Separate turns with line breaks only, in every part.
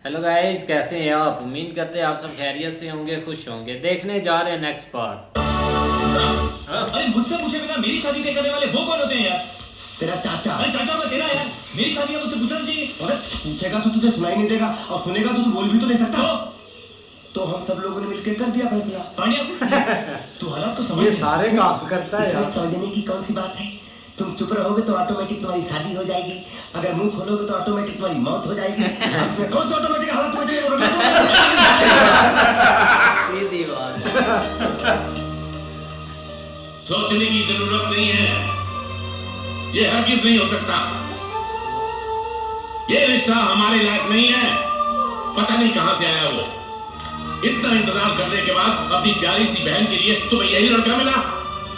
Hello guys, कैसे हैं आप? उम्मीद करते हैं आप सब खैरियत से होंगे, खुश होंगे। देखने जा रहे हैं नेक्स्ट पार्ट।
अरे मुझसे पूछे बिना मेरी शादी तय करने वाले वो कौन होते हैं यार?
तेरा चाचा।
अरे चाचा मैं तेरा यार, मेरी शादी का मुझसे पूछना चाहिए।
अरे पूछेगा तो तुझे सुनाई नहीं देगा और सुनेगा तो तू बोल भी तो नहीं सकता। तो हम सब लोगों ने मिलकर कर दिया फैसला।
पांड्या तू हालात को समझ
ये सारे काम करता है
इसमें
यार।
समझने की कौन सी बात है? तुम चुप रहोगे तो ऑटोमेटिक तुम्हारी शादी हो जाएगी, अगर मुंह खोलोगे तो ऑटोमेटिक तुम्हारी मौत हो जाएगी। इसमें कौन सा ऑटोमेटिक हालत में
सीधी बात।
सोचने की जरूरत नहीं है, ये हरगिज नहीं हो सकता। ये रिश्ता हमारे लायक नहीं है। पता नहीं कहां से आया वो। इतना इंतजार करने के बाद अपनी प्यारी सी बहन के लिए तुम्हें यही लड़का मिला।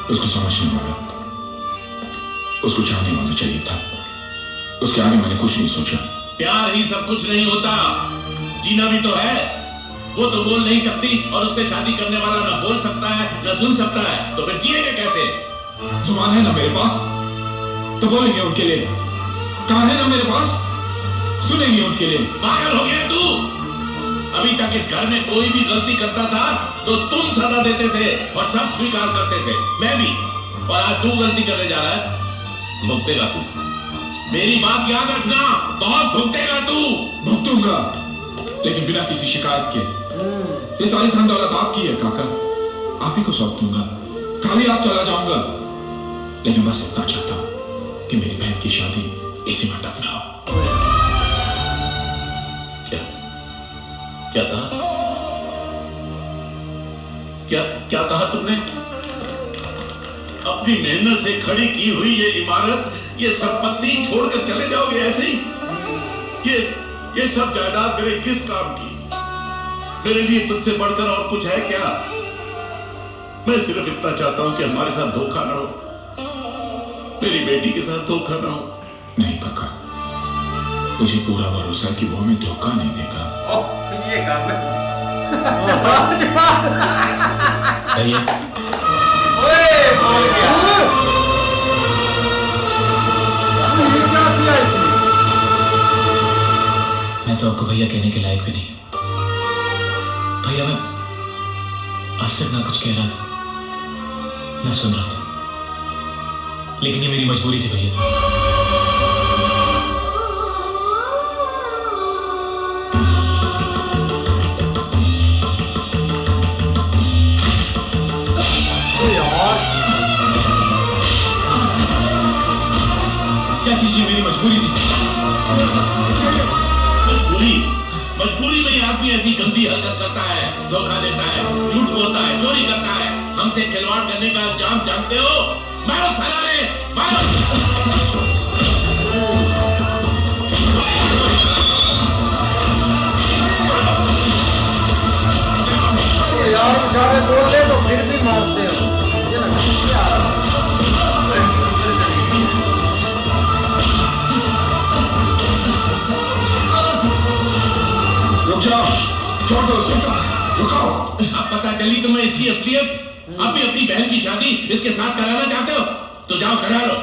उसको समझने वाला, उसको जानने वाला चाहिए था। उसके आगे मैंने कुछ नहीं सोचा।
प्यार ही सब कुछ नहीं होता, जीना भी तो है। वो तो बोल नहीं सकती और उससे शादी करने वाला ना बोल सकता है ना सुन सकता है, तो फिर जिएंगे कैसे?
जुबान है ना मेरे पास तो बोलेंगे उनके लिए, कान है ना मेरे पास सुनेंगे उनके लिए।
पागल हो गया तू? अभी तक इस घर में कोई भी गलती करता था तो तुम सजा देते थे और सब स्वीकार करते थे, मैं भी। और आज तू गलती करने जा रहा है, भुगतेगा तू। मेरी बात याद रखना, बहुत भुगतेगा तू।
भुगतूंगा, लेकिन बिना किसी शिकायत के। ये सारी धन दौलत आपकी है काका, आप ही को सौंप दूंगा। खाली हाथ चला जाऊंगा, लेकिन बस इतना चाहता हूं कि मेरी बहन की शादी इसी मंडप में हो।
क्या क्या कहा? क्या क्या कहा तुमने? अपनी मेहनत से खड़ी की हुई ये इमारत, ये संपत्ति छोड़कर चले जाओगे ऐसे ही? ये सब जायदाद मेरे किस काम की? मेरे लिए तुझसे बढ़कर और कुछ है क्या? मैं सिर्फ इतना चाहता हूं कि हमारे साथ धोखा ना हो, मेरी बेटी के साथ धोखा ना हो।
नहीं काका, मुझे पूरा भरोसा है कि वो हमें धोखा नहीं देगा।
ये काम है।
भैया
ओए, बोल गया। ये क्या किया इसने?
मैं तो आपको भैया कहने के लायक भी नहीं। भैया मैं आज तक ना कुछ कह रहा था ना सुन रहा था, लेकिन ये मेरी मजबूरी थी भैया। चाची जी मेरी मजबूरी थी।
मजबूरी में आदमी ऐसी गंदी हरकत करता है, धोखा देता है, झूठ बोलता है, चोरी करता है। हमसे खिलवाड़ करने का अंजाम जानते हो? मारो साला रे, मारो।
यार बेचारे बोले तो फिर भी मारते हो। ये ना क्या आ रहा है?
रुक जाओ, छोड़ दो उसे, रुको।
अब पता चली तुम्हें इसकी असलियत। अब भी अपनी बहन की शादी इसके साथ कराना चाहते हो तो जाओ करा लो।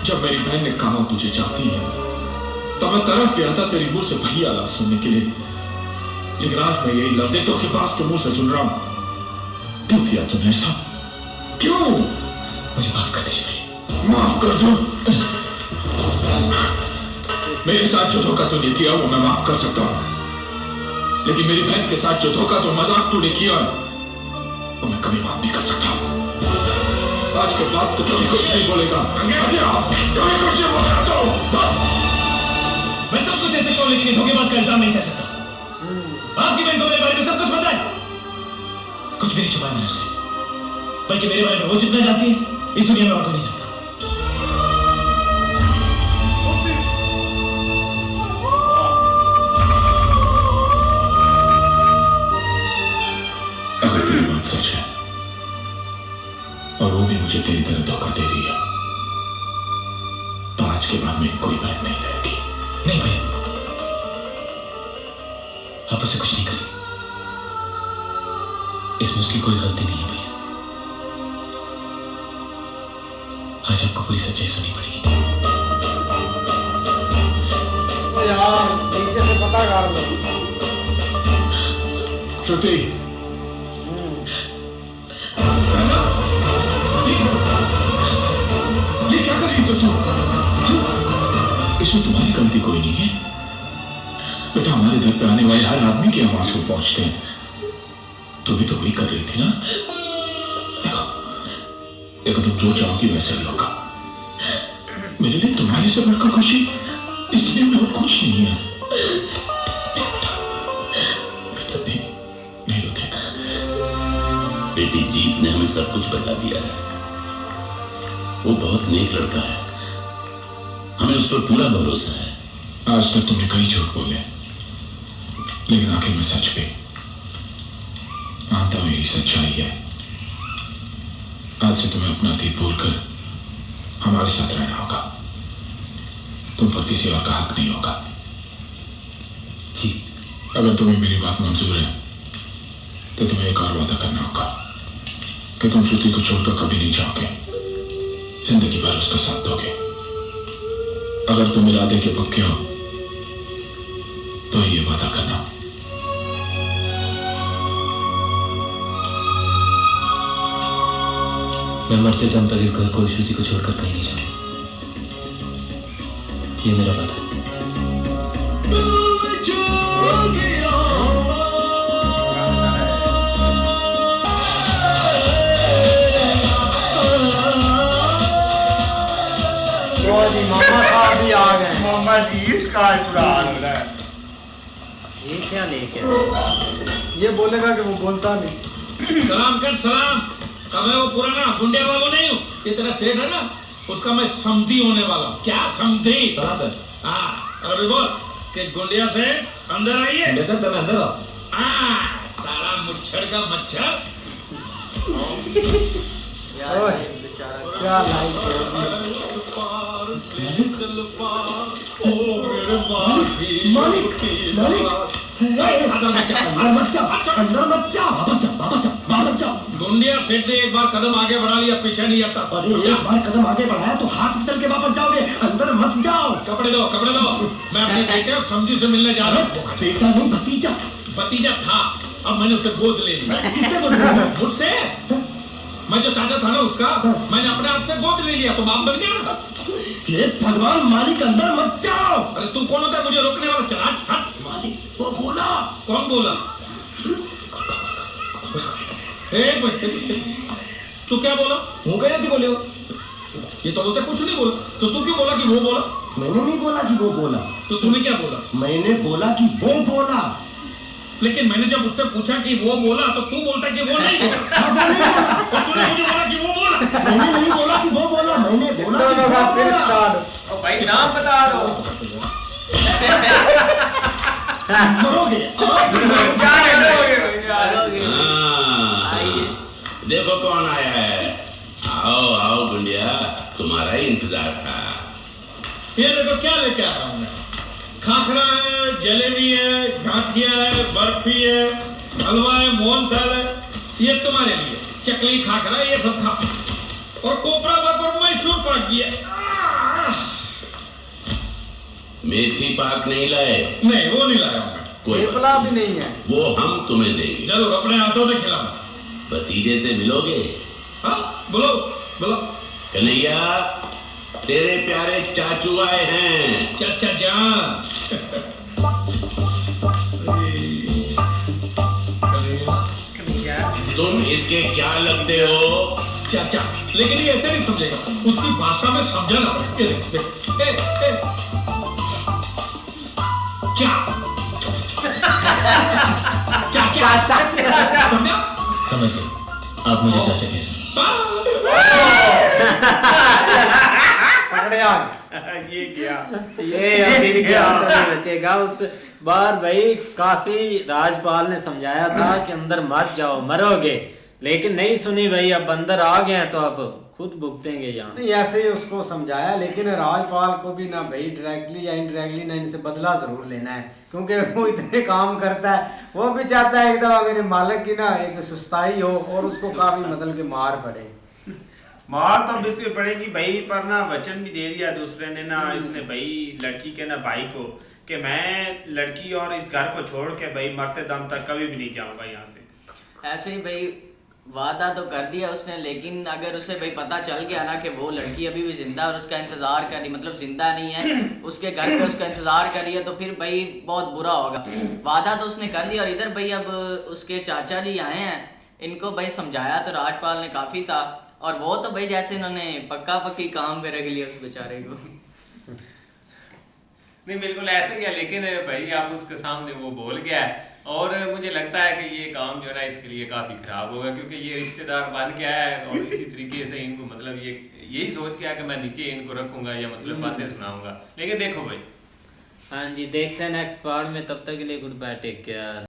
जब मेरी बहन ने कहा तुझे चाहती है, तब मैं तरस गया था तेरी मुंह से भैया लफ्ज सुनने के लिए। लेकिन आज मैं यही लफ्ज धोखेबाज के मुंह से सुन रहा हूं। क्यों किया तूने ऐसा? क्यों?
मुझे माफ कर दीजिए भैया।
माफ कर दो। मेरे साथ जो धोखा तूने किया वो मैं माफ कर सकता हूं, लेकिन मेरी बहन के साथ जो धोखा तो मजाक तूने किया वो मैं कभी माफ नहीं कर सकता। आज के बाद तो कभी कुछ नहीं बोलेगा। कभी कुछ नहीं बोलेगा तो बस।
मैं सब कुछ ऐसे कॉलेज के धोखेबाज का इल्जाम नहीं सह सकता। आपकी बहन को मेरे बारे में सब कुछ पता है। कुछ भी नहीं छुपाया मैंने उससे, बल्कि मेरे बारे में वो जितना जानती है इस दुनिया में और कोई नहीं जानता।
अगर तेरी बात सच है और वो भी मुझे तेरी तरह धोखा दे रही है, तो आज के बाद मेरी कोई बहन नहीं रहेगी।
नहीं भैया, आप उसे कुछ नहीं करेंगे। इसमें उसकी कोई गलती नहीं है भैया। आज आपको पूरी सच्चाई सुननी पड़ेगी।
यार नीचे से पता कर लो।
श्रुति, ये क्या कर रही हो तुम? इसमें तुम्हारी गलती कोई नहीं है बेटा। हमारे घर पे आने वाले हर आदमी के यहाँ आंसू पहुंचते हैं। तू भी तो वही कर रही थी ना? देखो देखो, तुम जो चाहोगी वैसे ही होगा। मेरे लिए तुम्हारे से बढ़कर खुशी इस दुनिया में और कुछ नहीं है। बेटा नहीं रोते।
बेटी जीत ने हमें सब कुछ बता दिया है। वो बहुत नेक लड़का है, हमें उस पर पूरा भरोसा है।
आज तक तुमने कई झूठ बोले, लेकिन आखिर में सच पे मानता हूं यही सच्चाई है। आज से तुम्हें अपना अतीत भूलकर हमारे साथ रहना होगा। तुम पर किसी और का हक नहीं होगा।
जी,
अगर तुम्हें मेरी बात मंजूर है तो तुम्हें एक और वादा करना होगा कि तुम श्रुति को छोड़कर कभी नहीं जाओगे, जिंदगी भर उसका साथ दोगे। अगर तुम इरादे के पक्के हो तो ये वादा करना।
मैं मरते दम तक इस घर को श्रुति को छोड़कर कहीं नहीं जाऊंगा। ये मेरा वादा है।
जी मामा साहब भी आ गए। मामा जी इसका बुरा हाल हो रहा है।
ये क्या लेके
ये बोलेगा कि वो बोलता नहीं।
सलाम कर सलाम। अब मैं वो पुराना गुंडे बाबू नहीं हूँ। ये तेरा सेठ है ना, उसका मैं समधी होने वाला हूँ। क्या समधी? हाँ, अभी बोल कि गुंडिया से अंदर आइए।
सर तुम अंदर आओ।
सारा मुच्छर का मच्छर।
ओए, क्या लाइफ है।
मालिक अंदर मत जा, वापस जा।
गुंडिया सेठ ने एक बार कदम आगे बढ़ा लिया, पीछे नहीं आता।
अरे एक बार कदम आगे बढ़ाया तो हाथ चल के वापस जाओगे, अंदर मत जाओ।
कपड़े दो, कपड़े दो। मैं अपने बेटे और समझी से मिलने जा रहा हूँ।
बेटा नहीं भतीजा।
भतीजा था, अब मैंने उसे गोद ले लिया।
किससे गोद लिया?
मुझसे। मैं जो चाचा था ना उसका, मैंने अपने हाथ से गोद ले लिया तो बाप बन गया ना।
हे भगवान, मालिक अंदर मत जाओ।
अरे तू कौन होता है मुझे रोकने वाला? चला हट।
मालिक वो बोला।
कौन बोला? एक मिनट, तू क्या बोला?
हो गया कि बोले हो?
ये तो बोलते कुछ नहीं बोला, तो तू क्यों बोला कि वो बोला?
मैंने नहीं बोला कि वो बोला,
तो तूने क्या बोला?
मैंने बोला कि वो बोला।
लेकिन मैंने जब उससे पूछा कि वो बोला तो तू बोलता कि वो नहीं बोला।
हाँ, वो नहीं बोला।
और तूने मुझे बोला कि वो बोला।
मैंने नहीं बोला कि वो बोला, मैंने बोला कि
दोनों
वो
का फिर
बोला।
स्टार्ट। भाई नाम बता दो।
मरोगे आज
जाने दो।
देखो कौन आया है। आओ आओ गुंडिया, तुम्हारा ही इंतजार था।
ये देखो क्या लेके आया हूं मैं। खाखरा है, जलेबी है, गांठिया है, बर्फी है, हलवा है, मोहनथाल है। ये तुम्हारे लिए चकली, खाखरा, ये सब खा। और कोपरा पाक और मैसूर पाक भी है।
मेथी पाक नहीं लाए?
नहीं, वो नहीं लाया हूं मैं।
कोई बात
थेपला भी नहीं है।
वो हम तुम्हें देंगे।
जरूर अपने हाथों से खिलाना।
भतीजे से मिलोगे?
हाँ, बोलो बोलो।
कन्हैया, तेरे प्यारे चाचू आए हैं।
चाचा जान।
तुम इसके क्या लगते हो?
चाचा, लेकिन ये ऐसे नहीं समझेगा, उसकी भाषा में समझाना पड़ेगा। ये देख, देख, ए, क्या चाचा समझा?
समझ गए, आप मुझे चाचा कह रहे हैं।
पकड़े आ ये क्या?
ये अभी क्या नहीं बचेगा उस बार भाई। काफी राजपाल ने समझाया था कि अंदर मत जाओ, मरोगे, लेकिन नहीं सुनी भाई। अब अंदर आ गए हैं तो अब खुद भुगतेंगे यहाँ।
नहीं ऐसे ही उसको समझाया, लेकिन राजपाल को भी ना भाई डायरेक्टली या इनडायरेक्टली ना इनसे बदला जरूर लेना है, क्योंकि वो इतने काम करता है। वो भी चाहता है एक दफा मेरे मालिक की ना एक सुस्ताई हो और उसको काफी मतलब के मार पड़े।
मार तो अब इससे पड़ेगी भाई, पर ना वचन भी दे दिया दूसरे ने ना, इसने भाई लड़की के ना भाई को कि मैं लड़की और इस घर को छोड़ के भाई मरते दम तक कभी भी नहीं जाऊंगा यहाँ से।
ऐसे ही भाई वादा तो कर दिया उसने, लेकिन अगर उसे भाई पता चल गया ना कि वो लड़की अभी भी जिंदा और उसका इंतजार कर रही, मतलब जिंदा नहीं है, उसके घर पे उसका इंतजार कर रही है, तो फिर भाई बहुत बुरा होगा। वादा तो उसने कर दिया। और इधर भाई अब उसके चाचा जी आए हैं, इनको भाई समझाया तो राजपाल ने काफी था, और वो तो भाई जैसे इन्होंने पक्का पक्की काम पे रख लिया उस बेचारे को।
नहीं बिल्कुल ऐसे क्या, लेकिन भाई आप उसके सामने वो बोल गया है, और मुझे लगता है कि ये काम जो है ना इसके लिए काफी खराब होगा, क्योंकि ये रिश्तेदार बन के आया है और इसी तरीके से इनको मतलब ये यही सोच के आया कि मैं नीचे इनको रखूंगा या मतलब बातें सुनाऊंगा। लेकिन देखो भाई,
हाँ जी, देखते हैं नेक्स्ट पार्ट में, तब तक के लिए गुड बाय, टेक केयर।